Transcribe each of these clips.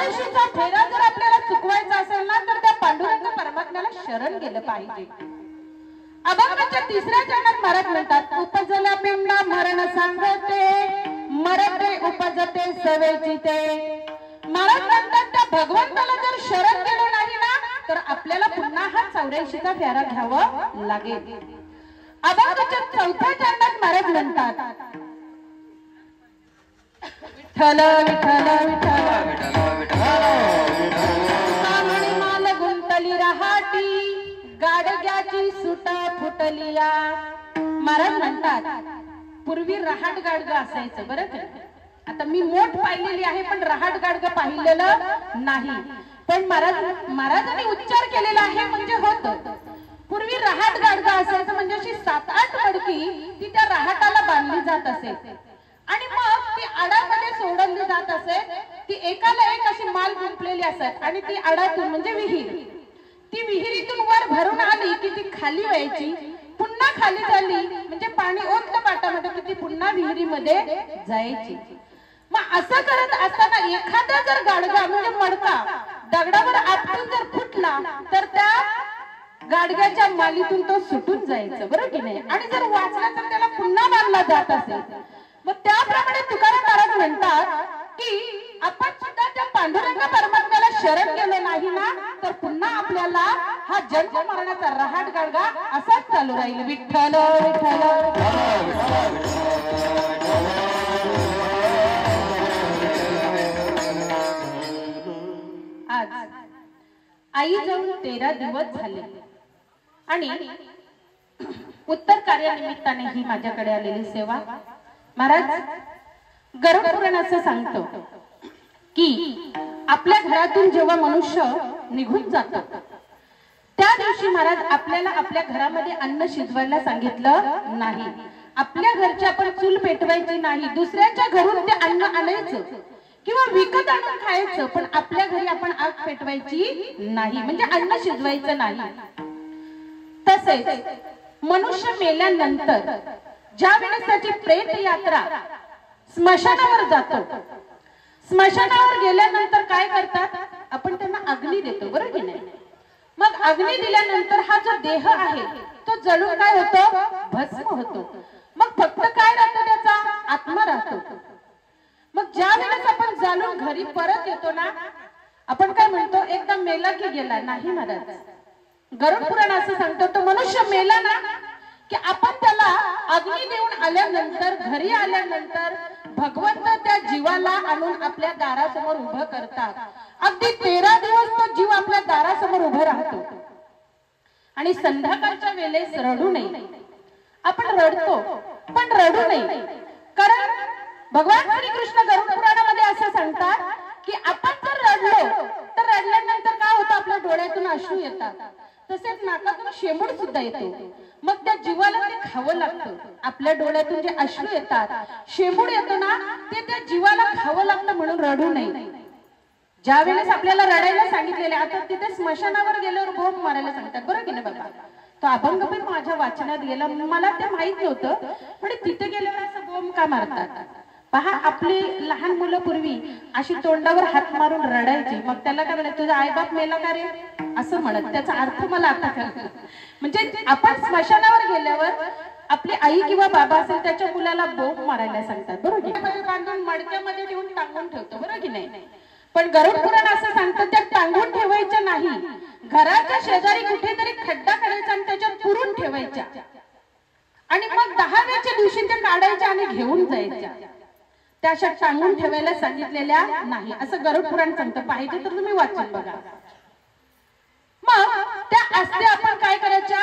चौऱ्याऐंशीचा फेरा जर आपल्याला चुकवायचा असेल ना तर त्या पांडुरंग परमात्म्याला शरण गेलं पाहिजे. अभंगाच्या तिसऱ्या चरणात महाराज म्हणतात, उपजला पिंडा मरण सांगते मरते उपजते सवेची ते. महाराज म्हणतात त्या भगवंताला जर शरण गेलो नाही ना तर आपल्याला पुन्हा हा 84चा फेरा घ्यावा लागेल. अभंगाच्या चौथ्या चरणात महाराज म्हणतात, विठ्ठल विठ्ठल विठ्ठल मामणी माल गुंतली रहाटी गाडग्याची सुटा फुटलिया. महाराज म्हणतात पूर्वी रहाट गाडग असायचं बरं का. आता मी मोठ पाहिलेली आहे पण रहाट गाडग पाहिलेलं नाही. पण महाराजांनी उच्चार केलेला आहे म्हणजे होतं. पूर्वी रहाट गाडग असायचं म्हणजे अशी 7-8 मडकी ती त्या रहाटाला बांधली जात असे आणि मग ती आडामध्ये सोडली जात असे. ती एकाला एक अशी माल गुंफलेली असत आणि ती आडातून म्हणजे विहीर, ती विहिरीतून वर भरून आली की ती खाली व्हायची, पुन्हा खाली झाली म्हणजे पाणी ओतलं पाटामध्ये की ती पुन्हा विहिरीमध्ये जायची. मग असं करत असताना एखादा जर गाडगा म्हणजे मडका दगडावर आपटून जर फुटला तर त्या गाडग्याच्या मालीतून तो सुटून जायचं बरं की नाही. आणि जर वाचला तर त्याला पुन्हा बांधला जात असेल. मग त्याप्रमाणे तुकाराम महाराज म्हणतात की आपण सुद्धा त्या पांडुरंग परमात्म्याला शरण गेलो नाही ना तर पुन्हा आपल्याला हा जन्म मरणाचा रहाट गाडगा असाच चालू राहील. विठ्ठल विठ्ठल आज आई जाऊन 13 दिवस झाले आणि उत्तर कार्यानिमित्ताने ही माझ्याकडे आलेली सेवा. महाराज गरुड पुराण असं सांगतो की आपल्या घरातून जेव्हा मनुष्य निघून जातो त्या दिवशी महाराज आपल्याला आपल्या घरामध्ये अन्न शिजवायला सांगितलं नाही. आपल्या घरची आपण चूल पेटवायची नाही, दुसऱ्याच्या घरून ते अन्न आणायचं किंवा विकत आणून खायचं, पण आपल्या घरी आपण आग पेटवायची नाही म्हणजे अन्न शिजवायचं नाही. तसेच मनुष्य मेल्यानंतर ज्या वेळेस त्याची प्रेत यात्रा स्मशानावर जातो, स्मशानावर गेल्यानंतर काय करतात आपण त्यांना अग्नी देतो बरं की नाही. मग अग्नी दिल्यानंतर हा जो देह आहे तो जळून काय होतो, भस्म होतो. मग फक्त काय राहतो, त्याचा आत्मा राहतो. मग ज्या वेळेस आपण जाळून घरी परत येतो ना आपण काय म्हणतो, एकदा मेला की गेला. नाही महाराज, गरुड पुराण असं सांगतो तो मनुष्य मेला ना की आपण त्याला अग्नी देऊन आल्यानंतर घरी आल्यानंतर भगवंत त्या जीवाला आणून आपल्या दारासमोर उभं करतात. अगदी 13 दिवस तो जीव आपल्या दारासमोर उभं राहतो आणि संध्याकाळच्या वेळेस रडू नये. आपण रडतो पण रडू नये, कारण भगवान श्रीकृष्ण गरुड पुराणामध्ये असं सांगतात की आपण जर रडलो तर रडल्यानंतर काय होतं, आपल्या डोळ्यातून अश्रू येतात, तसेच नाकातून शेंबूड सुद्धा येतो. मग त्या जीवाला ते खावं लागतं. आपल्या डोळ्यातून जे अश्रू येतात, शेंबूड येतो ना, ते त्या जीवाला खावं लागतं. म्हणून रडू नये. ज्या वेळेस आपल्याला रडायला सांगितलेले, आता तिथे स्मशानावर गेल्यावर बोंब मारायला सांगतात बरं की नाही बघा. तो अभंग पण माझ्या वाचनात गेला, मला ते माहित नव्हतं. पण तिथे गेल्यावर असं बोंब का मारतात पहा. आपली लहान मुलं पूर्वी अशी तोंडावर हात मारून रडायची, मग त्याला काय म्हणायचं, तुझा आईबाप मेला का रे असं म्हणत. त्याचा अर्थ मला आता कळला. म्हणजे आपण स्मशानावर गेल्यावर आपली आई किंवा बाबा असेल त्याच्या मुलाला बोंब मारायला सांगतात बरोबर की. बांधून मडक्यामध्ये ठेवून टांगून ठेवतो बरोबर की नाही. पण गरुड पुराण असं सांगतं त्या टांगून ठेवायच्या नाही, घराच्या शेजारी कुठेतरी खड्डा करायचा आणि त्याच्यात पुरून ठेवायच्या आणि मग 10व्याच्या दिवशी ते काढायच्या आणि घेऊन जायच्या. त्या अशा टांगून ठेवायला सांगितलेल्या नाही असं गरुड पुराण सांगतं. पाहिजे तर तुम्ही वाचून बघा. मग त्या अस्त्या आपण काय करायच्या,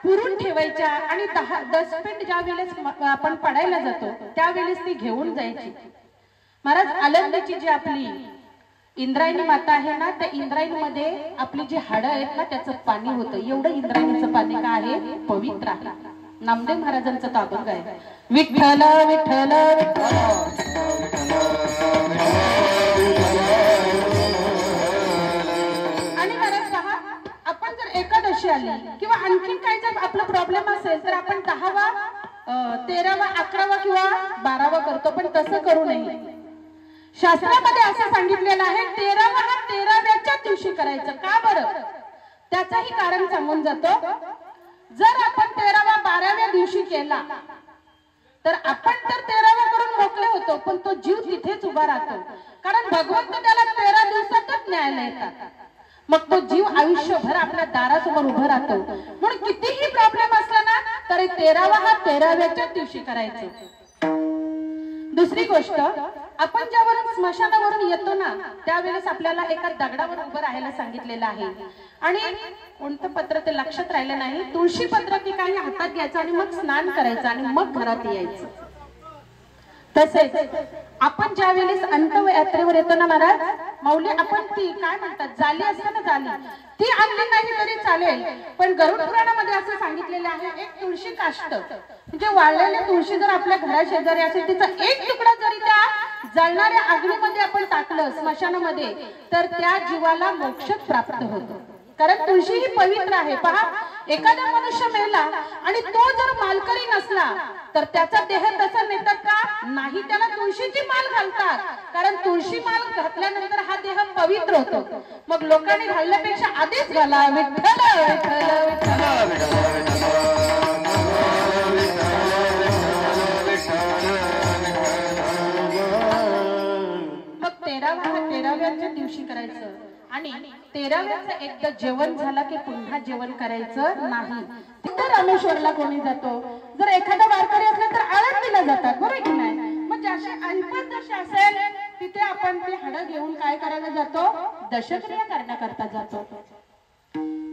पुरून ठेवायच्या आणि 10 मिनिट ज्या वेळेस आपण पडायला जातो त्यावेळेस ती घेऊन जायची. महाराज आनंदाची जी आपली इंद्रायणी माता आहे ना, त्या इंद्रायणीमध्ये आपली जी हाडं आहेत ना त्याचं पाणी होतं. एवढं इंद्रायणीचं पाणी काय आहे, पवित्र आहे. नामदेव महाराजांचा तो अभंग आहे, विठ्ठल विठ्ठल आणि महाराज पहा, आपण जर एकादशी आली किंवा आणखी काय जर आपला प्रॉब्लेम असेल तर आपण 10वा 13वा 11वा किंवा 12वा करतो, पण तसं करू नये. शास्त्रामध्ये असं सांगितलेलं आहे 13वा हा दिवशी करायचं. का बरं? त्याचंही कारण सांगून जातो. जर आपण 13व्या 12व्या दिवशी केला तर आपण तर 13वा करून मोकळे होतो, पण तो जीव तिथेच उभा राहतो. कारण भगवंत त्याला 13 दिवसातच न्यायला येतात. मग तो जीव आयुष्यभर आपल्या दारासमोर उभा राहतो. म्हणून कितीही प्रॉब्लेम असला ना तरी 13वा हा 13व्याच्या दिवशी करायचं. दुसरी गोष्ट, आपण ज्यावरून स्मशानावरून येतो ना त्यावेळेस आपल्याला एका दगडावर उभं राहायला सांगितलेलं आहे. आणि कोणतं पत्र ते लक्षात राहिलं नाही, तुळशी पत्र की काही हातात घ्यायचं आणि मग स्नान करायचं आणि मग घरात यायचं. तसेच आपण ज्या वेळेस अंत्ययात्रेवर येतो ना महाराज माऊली, आपण ती काय म्हणतात जाली असते ना, जाली ती आणली नाही तरी चालेल, पण गरुड पुराणामध्ये असं सांगितलेलं आहे एक तुळशी काष्ट म्हणजे वाळलेली तुळशी जर आपल्या घरा शेजारी असेल तिचा एक तुकडा जरी त्या जळणाऱ्या अग्नीमध्ये आपण टाकलं स्मशानामध्ये तर त्या जीवाला मोक्ष प्राप्त होतो. कारण तुळशी ही पवित्र आहे. पहा, एखादा मनुष्य मेला आणि तो जर मालकरी नसला तर त्याचा देह तसा नेतात का? नाही, त्याला तुळशीची माळ घालतात. कारण तुळशी माळ घातल्यानंतर हा देह पवित्र होतो. मग लोकांनी घालण्यापेक्षा आधीच घाला. विठ्ठल विठ्ठल विठ्ठल. मग 13व्या दिवशी करायचं. आणि 13व्याचं एकदा जेवण झालं की पुन्हा जेवण करायचं नाही. तिथे रामेश्वरला कोणी जातो, जर एखादा वारकरी असला तर आळंदीला जातात, बरोबर की नाही? मग ज्याशी अल्पच जसे असेल तिथे आपण ती हाडं घेऊन काय करायला जातो? दशक्रिया करण्याकरता जातो.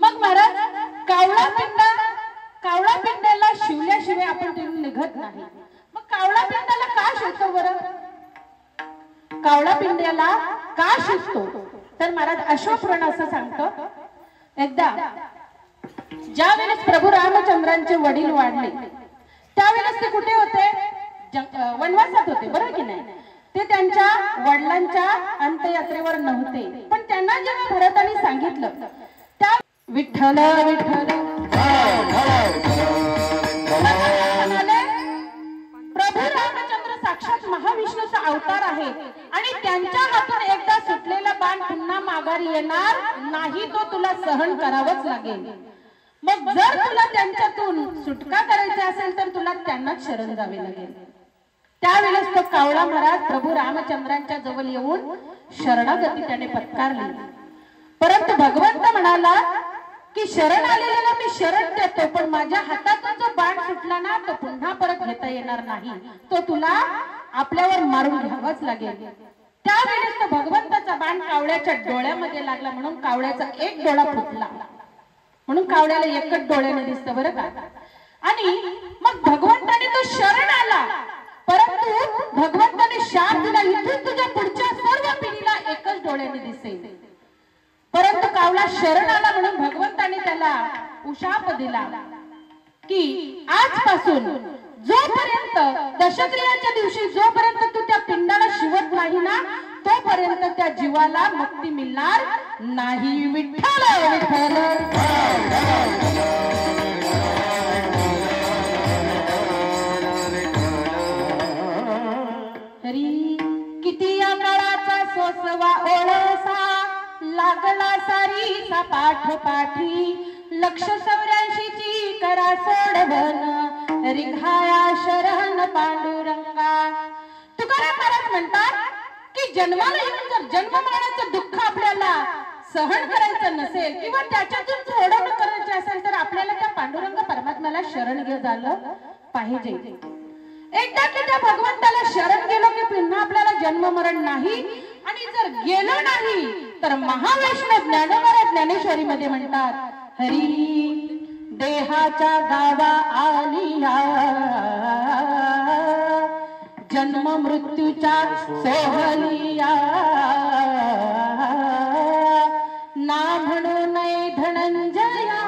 मग महाराज कावळा पिंडाला शिवल्याशिवाय आपण तिथून निघत नाही. मग कावळा पिंडाला का शिवतो बरं? कावळा पिंड्याला का शिवतो? तर महाराज अशोक पुराण असं सांगतो, एकदा ज्या वेळेस प्रभू रामचंद्रांचे वडील वाढले त्यावेळेस ते कुठे होते? वनवासात होते, बरोबर की नाही? ते त्यांच्या वडिलांच्या अंत्ययात्रेवर नव्हते. पण त्यांना जेव्हा भरताने सांगितलं त्या विठ्ठल विठ्ठल प्रभू रामचंद्र साक्षात महाविष्णूचा अवतार आहे आणि त्यांच्या हातून एकदा सुटलेला बाण पुन्हा माघारी येणार नाही, तो तुला सहन करावंच लागेल. मग जर तुला त्यांच्यातून सुटका करायची असेल तर तुला त्यांनाच शरण जावे लागेल. त्यावेळेस तो कावळा महाराज प्रभू रामचंद्रांच्या जवळ येऊन शरणागती त्याने पत्कारली. परंतु भगवंत म्हणाला की शरण आलेल्याला मी शरण देतो, पण माझ्या हातातून जो बाण सुटला ना तो पुन्हा परत घेता येणार नाही, तो तुला आपल्यावर मारून घ्यावाच लागेल. त्यावेळेस तो भगवंताचा बाण कावळ्याच्या डोळ्यामध्ये लागला म्हणून कावळ्याचा एक डोळा फुटला. म्हणून कावळ्याला एकच डोळ्याने दिसतं, बरं का? आणि मग भगवंताने तो शरण आला, परंतु भगवंताने शाप दिला, इथून तुझ्या पुढच्या सर्व पिढीला एकच डोळ्याने दिसेल. परंतु कावळा शरण आला म्हणून भगवंताने त्याला उशाप दिला की आजपासून जोपर्यंत दशक्रियाच्या दिवशी जोपर्यंत तू त्या पिंडाला शिवत नाही ना तोपर्यंत त्या जीवाला मुक्ती मिळणार नाही. विठ्ठल विठ्ठल. हरी किती या काळाचा सोसवा ओळसा लागला सारीचा पाठोपाठी, लक्ष 84 ची करा सोडवन रिघाया शरण पांडुरंगा. तुकाराम महाराज म्हणतात की जन्माला येऊन जर जन्म मरणाचं दुःख आपल्याला सहन करायचं नसेल किंवा त्याच्यातून सोडवणूक करायची असेल तर आपल्याला त्या पांडुरंग परमात्म्याला शरण घेत झालं पाहिजे. एकदा की त्या भगवंताला शरण गेलो की पुन्हा आपल्याला जन्म मरण नाही. आणि जर गेलो नाही तर महावैष्णव ज्ञानोबा ज्ञानेश्वरी मध्ये म्हणतात हरी देहाच्या गावा आलिया जन्म मृत्यूच्या सोहलिया ना म्हणू नये धनंजया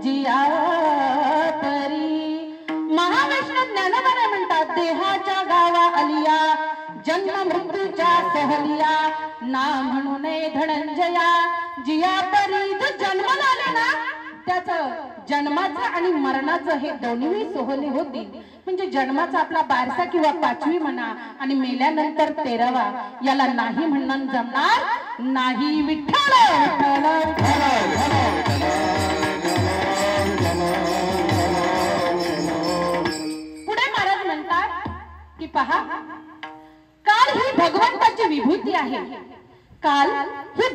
जिया परी. महावैष्णव ज्ञानोबा म्हणतात देहाच्या गावा आलिया जन्म मृत्यूच्या सहलिया ना म्हणू नये धनंजया जिया परी. जो जन्माला आले ना त्याचं जन्माचं आणि मरणाचं हे दोन्ही सोहले होती. म्हणजे जन्माचा आपला 12वा किंवा 5वी म्हणा आणि मेल्यानंतर 13वा याला नाही म्हणणं जमणार. नाही विठ्ठल. पुढे महाराज म्हणतात की पहा, काल ही भगवंताची विभूती आहे. काल ही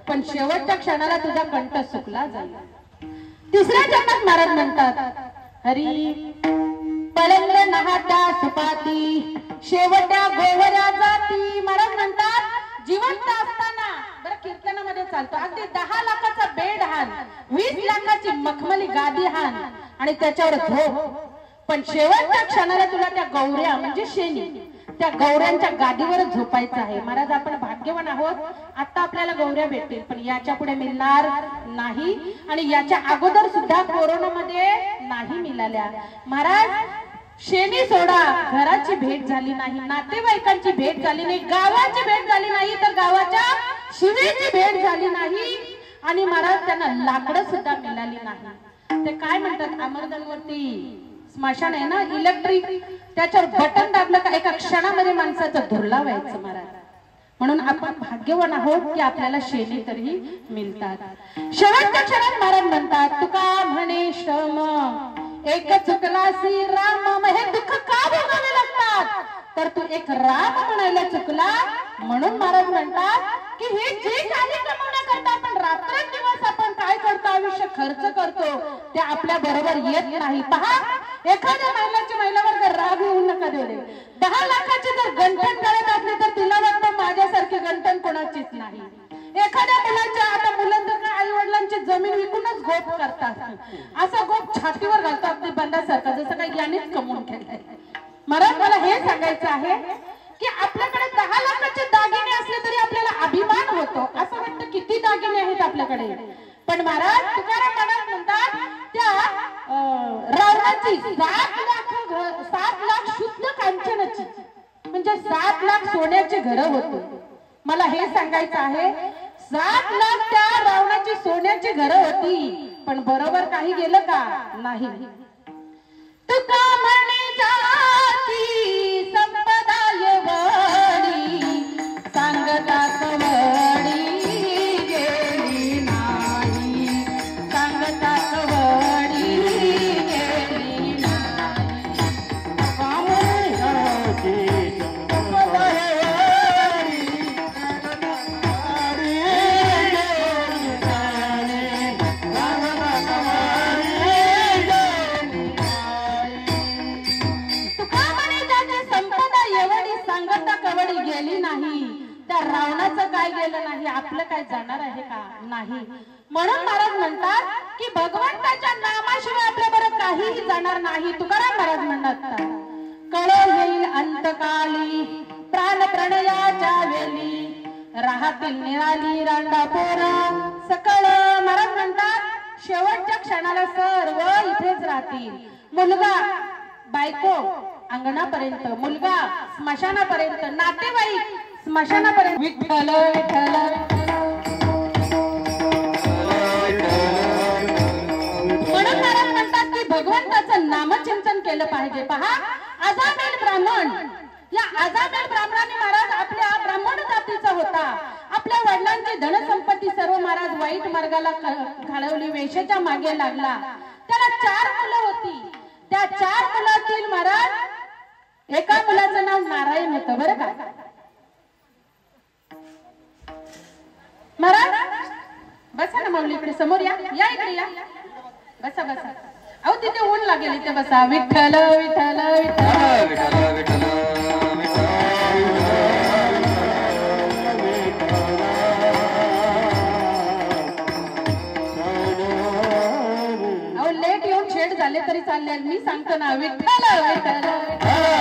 पण शेवटच्या क्षणाला तुझा कंठ सुकला जाईल. तिसऱ्या जन्मात महाराज म्हणतात, हरी पळंग नहात्या सुपाती शेवट्या गोवऱ्या जाती. महाराज म्हणतात जिवंत असताना बरं कीर्तनामध्ये चालतो अगदी 10 लाखाचा बेड हान, 20 लाखाची मखमली गादी हान आणि त्याच्यावर झोप, पण शेवटच्या क्षणाला तुला त्या गौऱ्या म्हणजे शेणी त्या गौऱ्यांच्या गादीवर झोपायचं आहे. महाराज आपण भाग्यवान आहोत, आता आपल्याला गौऱ्या भेटतील, पण याच्या पुढे मिळणार नाही आणि याच्या अगोदर सुद्धा कोरोनामध्ये नाही मिळाल्या. महाराज शेणी सोडा, घराची भेट झाली नाही, नातेवाईकांची भेट झाली नाही, गावाची भेट झाली नाही, तर गावाच्या शिवेची भेट झाली नाही आणि महाराज त्यांना लाकडं सुद्धा मिळाली नाही. ते काय म्हणतात अमरदनवरती स्मशान आहे ना, इलेक्ट्रिक, त्याच्यावर बटन दाबलं का एका क्षणामध्ये माणसाचं धुरला व्हायचं. महाराज म्हणून आपण भाग्यवान आहोत की आपल्याला शेणी तरी मिळतात. शेवटच्या क्षणात महाराज म्हणतात, तुका म्हणे श्रम एक चुकलासी राम, हे दुःख का भोगावे लागतात, तर तू एक राम म्हणायला चुकला. म्हणून महाराज म्हणतात की हे जे काही कमवण्याकरता आपण रात्रंदिवस आपण काय करतो, आयुष्य खर्च करतो, ते आपल्या बरोबर येत नाही. पहा, एखाद्या महिलावर जर राग येऊ नका देऊ दे. 10 लाखाची जर गंठण करत असली तर तिला वाटतं माझ्यासारखी गंठण कोणाचीच नाही. एखाद्या मुलाच्या, आता मुलं तर आई वडिलांची जमीन विकूनच गोप करतात, असा गोप छातीवर घालतो अगदी बंदासारखा, जसं काही यानेच कमवून घेतलंय. महाराज मला हे सांगायचं आहे की आपल्याकडे 10 लाखाचे दागिने असले तरी आपल्याला अभिमान होतो, असं वाटतं किती दागिने आहेत आपल्याकडे. पण महाराज तुकाराम महाराज म्हणतात त्या रावणाची 7 लाख शुद्ध कांचनाची म्हणजे 7 लाख सोन्याची घरं होती. मला हे सांगायचं आहे 7 लाख त्या रावणाची सोन्याची घरं होती, पण बरोबर काही गेलं का नाही. तुका म्हणे जाती संपदा येवडी, सांगता कवडी गेली नाही, सांगता कवडी गेली नाही. तुका म्हणे जाती संपदा येवडी, कवडी गेली नाही. त्या रावणाचं काय गेलं नाही, आपलं काय जाणार आहे का नाही. म्हणून महाराज म्हणतात की भगवंताच्या नामाशिवाय आपल्या बरोबर काहीही जाणार नाही. तुकाराम महाराज म्हणतात, कळ येईल अंतकाली प्राण प्रणयाच्या वेली, राहतील निराली रांडा पोरा सकळ. महाराज म्हणतात शेवटच्या क्षणाला सर्व इथेच राहतील. मुलगा बायको अंगणापर्यंत, मुलगा स्मशानापर्यंत, नातेवाईक स्मशानापर्यंत. विठ्ठल विठ्ठल म्हणून महाराज म्हणतात की भगवंताचं नामचिंतन केलं पाहिजे. पहा, अजामेल ब्राह्मण, या अजामेल ब्राह्मणाने महाराज आपल्या ब्राह्मण जातीचा होता. आपल्या वडिलांची धनसंपत्ती सर्व महाराज वाईट मार्गाला घालवली, वेश्याच्या मागे लागला. त्याला 4 मुलं होती. त्या 4 मुलातील महाराज एका मुलाचं नाव नारायण होतं. बरं का महाराज, बसा ना माऊली, इकडे समोर या, या इकडे या, बसा बसा. अहो तिथे ऊन लागेल, इथे बसा. विठ्ठल विठ्ठल विठ्ठल झाले तरी चालले मी सांगतो ना विठ्ठल विठ्ठल